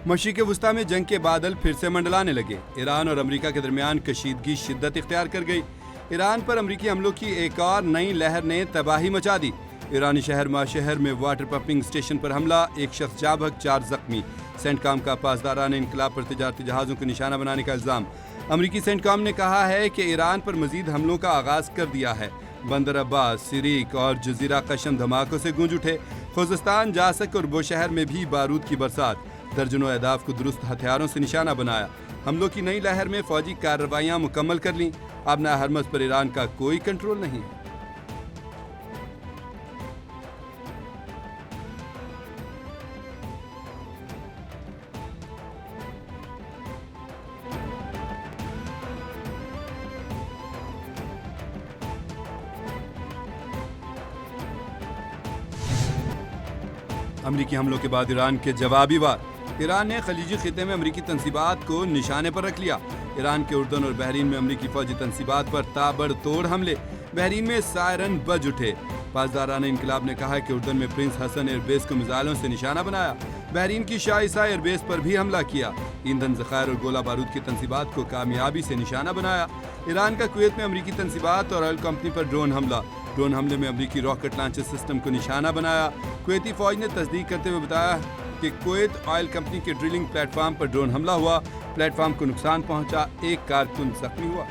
مشرق وسطی میں جنگ کے بادل پھر سے منڈلانے لگے۔ ایران اور امریکہ کے درمیان کشیدگی شدت اختیار کر گئی۔ ایران پر امریکی حملوں کی ایک اور نئی لہر نے تباہی مچا دی۔ ایرانی شہر ماشہر میں واٹر پمپنگ اسٹیشن پر حملہ، ایک شخص جاں بحق 4 زخمی۔ سینٹ کام کا پاسداران انقلاب پر تجارتی جہازوں کو نشانہ بنانے کا الزام۔ امریکی سینٹ کام نے کہا ہے کہ ایران پر مزید حملوں کا آغاز کر دیا ہے۔ بندر عباس، سریک اور جزیرہ قشم دھماکوں سے گونج اٹھے۔ خوزستان، جاسک اور بوشہر میں بھی بارود کی برسات، درجنوں اہداف کو درست ہتھیاروں سے نشانہ بنایا۔ حملوں کی نئی لہر میں فوجی کارروائیاں مکمل کر لیں۔ اب نہ ہرمز پر ایران کا کوئی کنٹرول نہیں ہے۔ امریکی حملوں کے بعد ایران کے جوابی وار۔ ایران نے خلیجی خطے میں امریکی تنصیبات کو نشانے پر رکھ لیا۔ ایران کے اردن اور بحرین میں امریکی فوجی تنصیبات پر تابڑ توڑ حملے، بحرین میں سائرن بج اٹھے۔ پاسداران انقلاب نے کہا کہ اردن میں پرنس حسن ایئر بیس کو میزائلوں سے نشانہ بنایا۔ بحرین کی شاہ عیسیٰ ایئر بیس پر بھی حملہ کیا۔ ایندھن ذخائر اور گولہ بارود کی تنصیبات کو کامیابی سے نشانہ بنایا۔ ایران کا کویت میں امریکی تنصیبات اور آئل کمپنی پر ڈرون حملہ، ڈرون حملے میں امریکی راکٹ لانچر سسٹم کو نشانہ بنایا۔ کویتی فوج نے تصدیق کرتے ہوئے بتایا کہ کویت آئل کمپنی کے ڈرلنگ پلیٹ فارم پر ڈرون حملہ ہوا، پلیٹ فارم کو نقصان پہنچا، ایک کارکن زخمی ہوا۔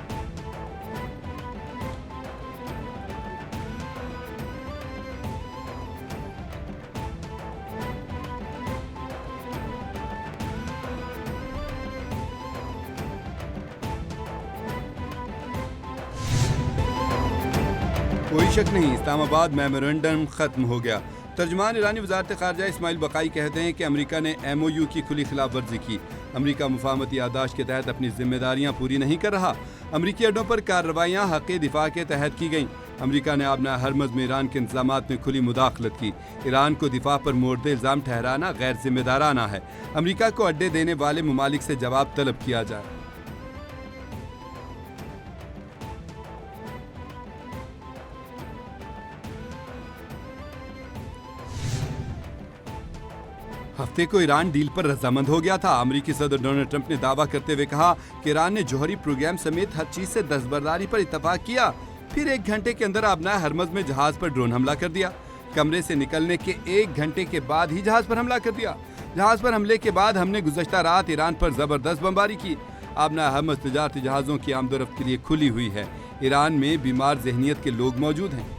کوئی شک نہیں، اسلام آباد میمورنڈم ختم ہو گیا۔ ترجمان ایرانی وزارت خارجہ اسماعیل بقائی کہتے ہیں کہ امریکہ نے ایم او یو کی کھلی خلاف ورزی کی۔ امریکہ مفاہمتی یادداشت کے تحت اپنی ذمہ داریاں پوری نہیں کر رہا۔ امریکی اڈوں پر کارروائیاں حق دفاع کے تحت کی گئیں۔ امریکہ نے آبنہ ہرمز میں ایران کے انتظامات میں کھلی مداخلت کی۔ ایران کو دفاع پر مورد الزام ٹھہرانا غیر ذمہ دارانہ ہے۔ امریکہ کو اڈے دینے والے ممالک سے جواب طلب کیا جائے۔ ہفتے کو ایران ڈیل پر رضامند ہو گیا تھا۔ امریکی صدر ڈونلڈ ٹرمپ نے دعویٰ کرتے ہوئے کہا کہ ایران نے جوہری پروگرام سمیت ہر چیز سے دستبرداری پر اتفاق کیا، پھر 1 گھنٹے کے اندر آبنائے ہرمز میں جہاز پر ڈرون حملہ کر دیا۔ کمرے سے نکلنے کے 1 گھنٹے کے بعد ہی جہاز پر حملہ کر دیا۔ جہاز پر حملے کے بعد ہم نے گزشتہ رات ایران پر زبردست بمباری کی۔ آبنائے ہرمز تجارتی جہازوں کی آمد و رفت کے لیے کھلی ہوئی ہے۔ ایران میں بیمار ذہنیت کے لوگ موجود ہیں۔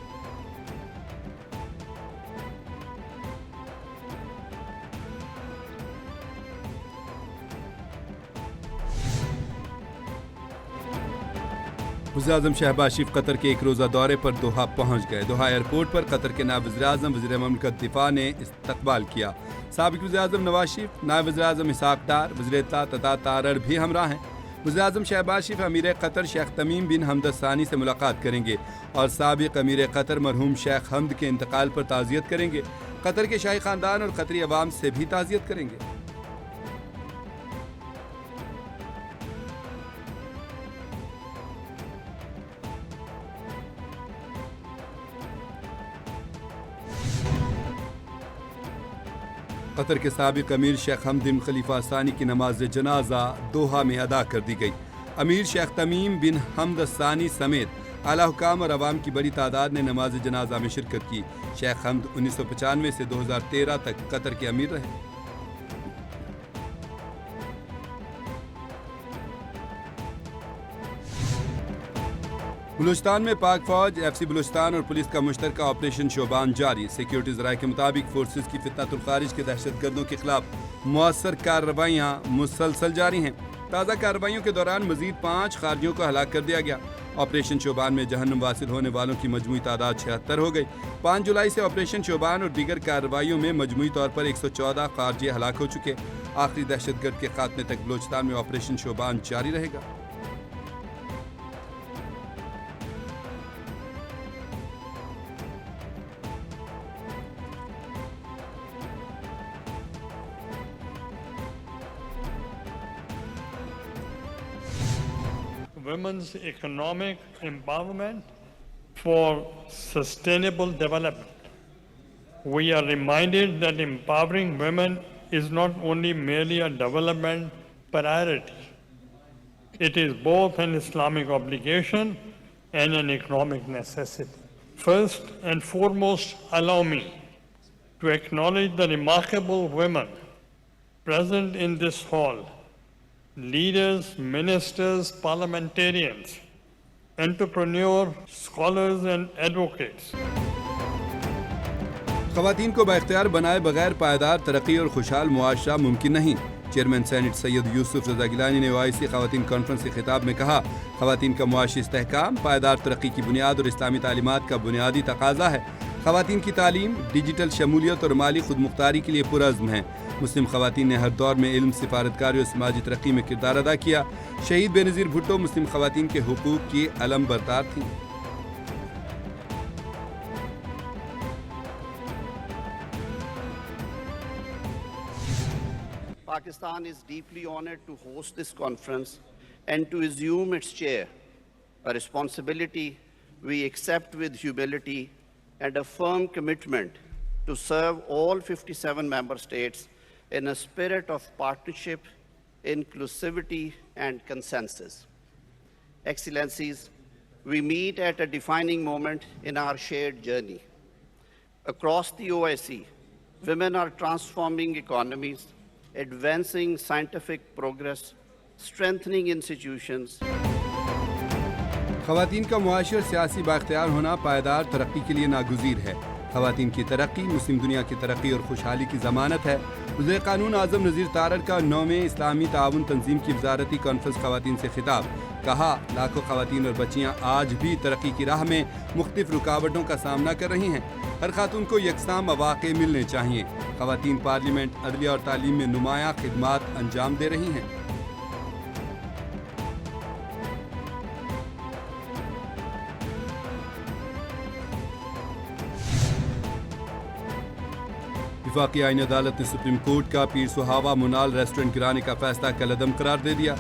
وزیراعظم شہباز شریف قطر کے 1 روزہ دورے پر دوحہ پہنچ گئے۔ دوحہ ایئرپورٹ پر قطر کے نائب وزیراعظم وزیر مملکت دفاع نے استقبال کیا۔ سابق وزیراعظم نواز شریف، نائب وزیراعظم اسحاق ڈار، وزیر اطلاعات عطا تارڑ بھی ہمراہ ہیں۔ وزیراعظم شہباز شریف امیر قطر شیخ تمیم بن حمد الثانی سے ملاقات کریں گے اور سابق امیر قطر مرحوم شیخ حمد کے انتقال پر تعزیت کریں گے۔ قطر کے شاہی خاندان اور قطری عوام سے بھی تعزیت کریں گے۔ قطر کے سابق امیر شیخ حمد بن خلیفہ ثانی کی نماز جنازہ دوحہ میں ادا کر دی گئی۔ امیر شیخ تمیم بن حمد الثانی سمیت اعلیٰ حکام اور عوام کی بڑی تعداد نے نماز جنازہ میں شرکت کی۔ شیخ حمد 1995 سے 2013 تک قطر کے امیر رہے۔ بلوچستان میں پاک فوج، ایف سی بلوچستان اور پولیس کا مشترکہ آپریشن شوبان جاری۔ سیکیورٹی ذرائع کے مطابق فورسز کی فتنۃ الخارج کے دہشت گردوں کے خلاف مؤثر کارروائیاں مسلسل جاری ہیں۔ تازہ کارروائیوں کے دوران مزید 5 خارجیوں کو ہلاک کر دیا گیا۔ آپریشن شوبان میں جہنم واصل ہونے والوں کی مجموعی تعداد 76 ہو گئی۔ 5 جولائی سے آپریشن شوبان اور دیگر کارروائیوں میں مجموعی طور پر 114 خارجی ہلاک ہو چکے۔ آخری دہشت گرد کے خاتمے تک بلوچستان میں آپریشن شوبان جاری رہے گا۔ Women's economic empowerment for sustainable development. We are reminded that empowering women is not only merely a development priority, it is both an Islamic obligation and an economic necessity. First and foremost, allow me to acknowledge the remarkable women present in this hall, leaders, ministers, parliamentarians, entrepreneurs, scholars and advocates. خواتین کو بااختیار بنائے بغیر پائیدار ترقی اور خوشحال معاشرہ ممکن نہیں۔ چیئرمین سینٹ سید یوسف رضا گیلانی نے OIC خواتین کانفرنس کے خطاب میں کہا، خواتین کا معاشی استحکام پائیدار ترقی کی بنیاد اور اسلامی تعلیمات کا بنیادی تقاضا ہے۔ خواتین کی تعلیم، ڈیجیٹل شمولیت اور مالی خود مختاری کے لیے پرعزم ہیں۔ مسلم خواتین نے ہر دور میں علم، سفارتکاری اور سماجی ترقی میں کردار ادا کیا۔ شہید بے نظیر بھٹو مسلم خواتین کے حقوق کی علم بردار تھیں۔ Pakistan is deeply honored to host this conference and to assume its chair, a responsibility we accept with humility and a firm commitment to serve all 57 member states in a spirit of partnership, inclusivity, and consensus. Excellencies, we meet at a defining moment in our shared journey. Across the OIC, women are transforming economies, advancing scientific progress, strengthening institutions. خواتین کا معاشی اور سیاسی بااختیار ہونا پائیدار ترقی کے لیے ناگزیر ہے۔ خواتین کی ترقی مسلم دنیا کی ترقی اور خوشحالی کی ضمانت ہے۔ وزیر قانون اعظم نذیر تارڑ کا 9ویں اسلامی تعاون تنظیم کی وزارتی کانفرنس خواتین سے خطاب، کہا لاکھوں خواتین اور بچیاں آج بھی ترقی کی راہ میں مختلف رکاوٹوں کا سامنا کر رہی ہیں۔ ہر خاتون کو یکساں مواقع ملنے چاہیے۔ خواتین پارلیمنٹ، عدلیہ اور تعلیم میں نمایاں خدمات انجام دے رہی ہیں۔ وفاقی آئین عدالت نے سپریم کورٹ کا پیر سہاوا منال ریسٹورنٹ گرانے کا فیصلہ کالعدم قرار دے دیا۔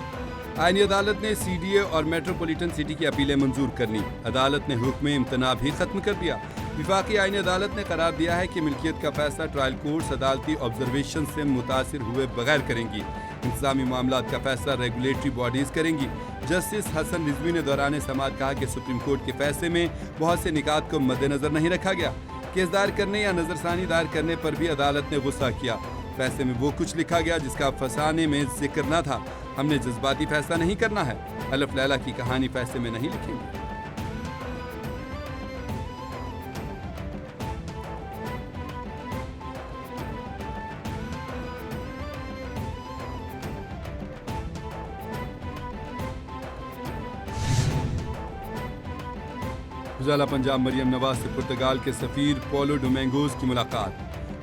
آئینی عدالت نے CDA اور میٹروپولیٹن سٹی کی اپیلیں منظور کر لیں۔ عدالت نے حکم امتناع بھی ختم کر دیا۔ وفاقی آئینی عدالت نے قرار دیا ہے کہ ملکیت کا فیصلہ ٹرائل کورٹس عدالتی آبزرویشن سے متاثر ہوئے بغیر کریں گی۔ انتظامی معاملات کا فیصلہ ریگولیٹری باڈیز کریں گی۔ جسٹس حسن رضوی نے دوران سماعت کہا کہ سپریم کورٹ کے فیصلے میں بہت سے نکات کو مد نظر نہیں رکھا گیا۔ کیس دائر کرنے یا نظر ثانی دائر کرنے پر بھی عدالت نے غصہ کیا۔ فیصلے میں وہ کچھ لکھا گیا جس کا فسانے میں ذکر نہ تھا۔ ہم نے جذباتی فیصلہ نہیں کرنا ہے۔ الف لیلہ کی کہانی فیصلے میں نہیں لکھیں گے۔ وزیر پنجاب مریم نواز سے پرتگال کے سفیر پولو ڈومینگوز کی ملاقات۔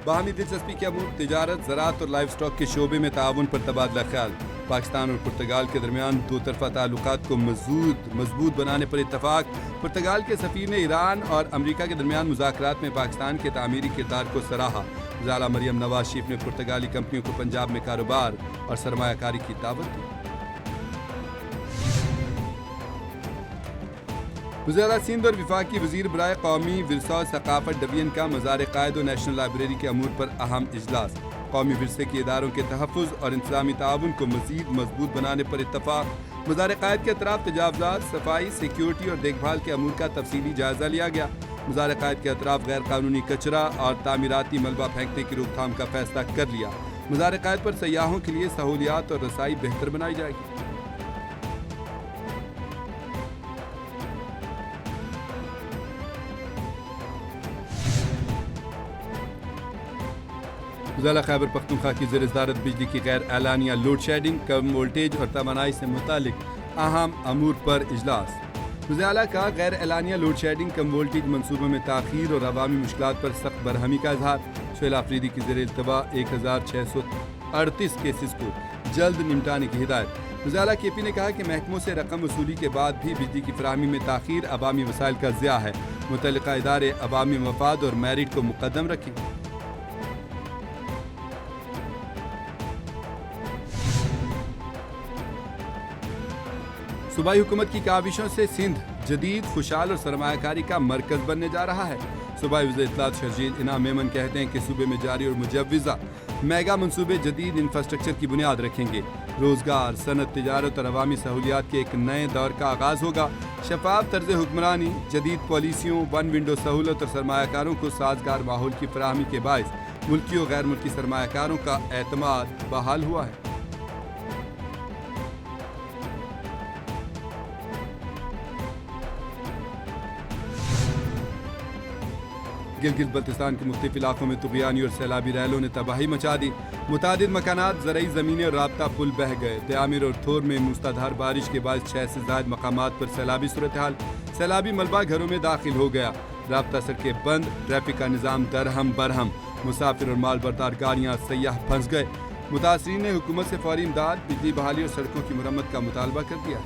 باہمی دلچسپی کے امور، تجارت، زراعت اور لائف سٹاک کے شعبے میں تعاون پر تبادلہ خیال۔ پاکستان اور پرتگال کے درمیان دو طرفہ تعلقات کو مضبوط بنانے پر اتفاق۔ پرتگال کے سفیر نے ایران اور امریکہ کے درمیان مذاکرات میں پاکستان کے تعمیری کردار کو سراہا۔ وزیر مریم نواز شریف نے پرتگالی کمپنیوں کو پنجاب میں کاروبار اور سرمایہ کاری کی دعوت دی۔ وزیر سندھ اور وفاقی وزیر برائے قومی ورثہ و ثقافت ڈویژن کا مزار قائد و نیشنل لائبریری کے امور پر اہم اجلاس۔ قومی ورثے کے اداروں کے تحفظ اور انتظامی تعاون کو مزید مضبوط بنانے پر اتفاق۔ مزار قائد کے اطراف تجاوزات، صفائی، سیکیورٹی اور دیکھ بھال کے امور کا تفصیلی جائزہ لیا گیا۔ مزار قائد کے اطراف غیر قانونی کچرا اور تعمیراتی ملبہ پھینکنے کی روک تھام کا فیصلہ کر لیا۔ مزار قائد پر سیاحوں کے لیے سہولیات اور رسائی بہتر بنائی جائے گی۔ ضلع خیبر پختونخوا کی زیر صدارت بجلی کی غیر اعلانیہ لوڈ شیڈنگ، کم وولٹیج اور توانائی سے متعلق اہم امور پر اجلاس۔ وزیر اعلیٰ کا غیر اعلانیہ لوڈ شیڈنگ، کم وولٹیج منصوبوں میں تاخیر اور عوامی مشکلات پر سخت برہمی کا اظہار۔ سہیل آفریدی کی زیر التواء 1638 کیسز کو جلد نمٹانے کی ہدایت۔ وزیر اعلیٰ KP نے کہا کہ محکموں سے رقم وصولی کے بعد بھی بجلی کی فراہمی میں تاخیر عوامی وسائل کا ضیاع ہے۔ متعلقہ ادارے عوامی مفاد اور میرٹ کو مقدم رکھیں۔ صوبائی حکومت کی کاوشوں سے سندھ جدید، خوشحال اور سرمایہ کاری کا مرکز بننے جا رہا ہے۔ صوبائی وزیر اطلاعات شرجیل انعام میمن کہتے ہیں کہ صوبے میں جاری اور مجوزہ میگا منصوبے جدید انفراسٹرکچر کی بنیاد رکھیں گے۔ روزگار، صنعت، تجارت اور عوامی سہولیات کے ایک نئے دور کا آغاز ہوگا۔ شفاف طرز حکمرانی، جدید پالیسیوں، ون ونڈو سہولت اور سرمایہ کاروں کو سازگار ماحول کی فراہمی کے باعث ملکی و غیر ملکی سرمایہ کاروں کا اعتماد بحال ہوا ہے۔ گلگت بلتستان کے مختلف علاقوں میں طغیانی اور سیلابی ریلوں نے تباہی مچا دی۔ متعدد مکانات، زرعی زمینیں اور رابطہ پل بہہ گئے۔ تعمیر اور تھور میں موسلادھار بارش کے باعث 6 سے زائد مقامات پر سیلابی صورتحال۔ سیلابی ملبہ گھروں میں داخل ہو گیا۔ رابطہ سڑکیں بند، ٹریفک کا نظام درہم برہم۔ مسافر اور مال بردار گاڑیاں، سیاح پھنس گئے۔ متاثرین نے حکومت سے فوری امداد، بجلی بحالی اور سڑکوں کی مرمت کا مطالبہ کر دیا۔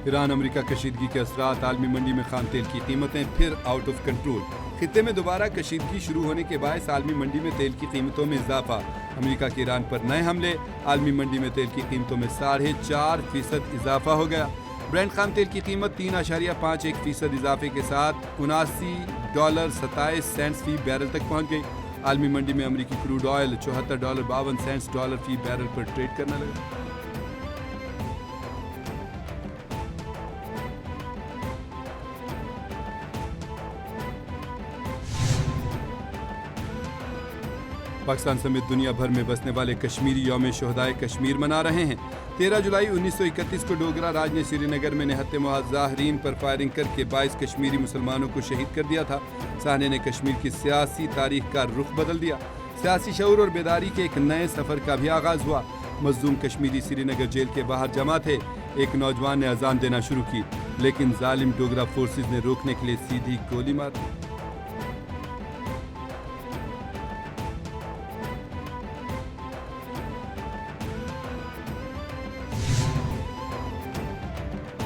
ایران امریکہ کشیدگی کے اثرات، عالمی منڈی میں خام تیل کی قیمتیں پھر آؤٹ آف کنٹرول۔ خطے میں دوبارہ کشیدگی شروع ہونے کے باعث عالمی منڈی میں تیل کی قیمتوں میں اضافہ۔ امریکہ کے ایران پر نئے حملے، عالمی منڈی میں تیل کی قیمتوں میں 4.5% اضافہ ہو گیا۔ برینٹ خام تیل کی قیمت 3.51% اضافے کے ساتھ $79.27 فی بیرل تک پہنچ گئی۔ عالمی منڈی میں امریکی کروڈ آئل $74.52 فی بیرل پر ٹریڈ کرنے لگا۔ پاکستان سمیت دنیا بھر میں بسنے والے کشمیری یوم شہدائے کشمیر منا رہے ہیں۔ 13 جولائی 1931 کو ڈوگرا راج نے سری نگر میں نہت مظاہرین پر فائرنگ کر کے 22 کشمیری مسلمانوں کو شہید کر دیا تھا۔ سانحے نے کشمیر کی سیاسی تاریخ کا رخ بدل دیا۔ سیاسی شعور اور بیداری کے ایک نئے سفر کا بھی آغاز ہوا۔ مظلوم کشمیری سری نگر جیل کے باہر جمع تھے۔ ایک نوجوان نے اذان دینا شروع کی، لیکن ظالم ڈوگرا فورسز نے روکنے کے لیے سیدھی گولی مار دی۔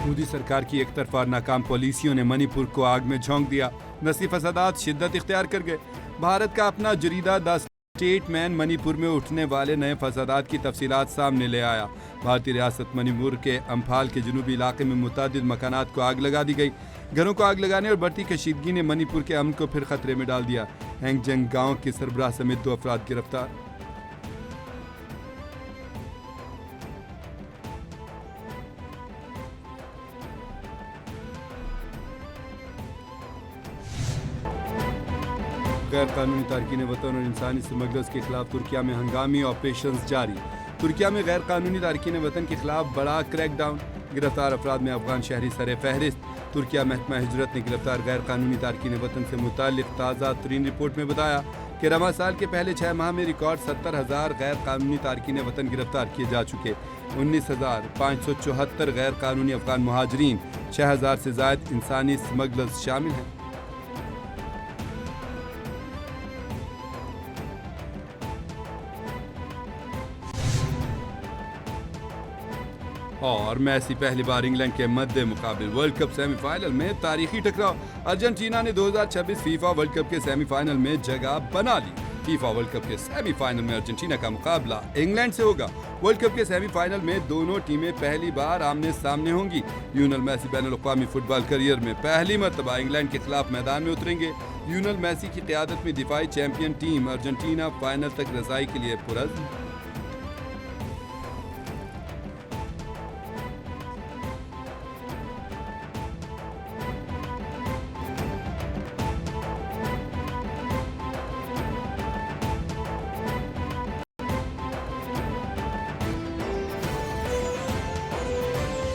مودی سرکار کی ایک طرفہ اور ناکام پالیسیوں نے منی پور کو آگ میں جھونک دیا۔ نسلی فسادات شدت اختیار کر گئے۔ بھارت کا اپنا جریدہ دی اسٹیٹ مین منی پور میں اٹھنے والے نئے فسادات کی تفصیلات سامنے لے آیا۔ بھارتی ریاست منی پور کے امپھال کے جنوبی علاقے میں متعدد مکانات کو آگ لگا دی گئی۔ گھروں کو آگ لگانے اور بڑھتی کشیدگی نے منی پور کے امن کو پھر خطرے میں ڈال دیا۔ ہینگ جنگ گاؤں کے سربراہ سمیت 2 افراد گرفتار۔ غیر قانونی تارکین وطن اور انسانی اسمگلرز کے خلاف ترکیہ میں ہنگامی آپریشنز جاری۔ ترکیہ میں غیر قانونی تارکین وطن کے خلاف بڑا کریک ڈاؤن۔ گرفتار افراد میں افغان شہری سر فہرست۔ ترکیہ محکمہ ہجرت نے گرفتار غیر قانونی تارکین وطن سے متعلق تازہ ترین رپورٹ میں بتایا کہ رواں سال کے پہلے 6 ماہ میں ریکارڈ 70,000 غیر قانونی تارکین وطن گرفتار کیے جا چکے۔ 19,574 غیر قانونی افغان مہاجرین، 6,000 سے زائد انسانی اسمگلرز شامل ہیں۔ اور میسی پہلی بار انگلینڈ کے مد مقابل ورلڈ کپ سیمی فائنل میں تاریخی ٹکراؤ۔ ارجنٹینا نے 2026 فیفا ورلڈ کپ کے سیمی فائنل میں جگہ بنا لی۔ فیفا ورلڈ کپ کے سیمی فائنل میں ارجنٹینا کا مقابلہ انگلینڈ سے ہوگا۔ ورلڈ کپ کے سیمی فائنل میں دونوں ٹیمیں پہلی بار آمنے سامنے ہوں گی۔ لیونل میسی بین الاقوامی فٹ بال کیریئر میں پہلی مرتبہ انگلینڈ کے خلاف میدان میں اتریں گے۔ لیونل میسی کی قیادت میں دفاعی چیمپئن ٹیم ارجنٹینا فائنل تک رسائی کے لیے پرعزم ہے۔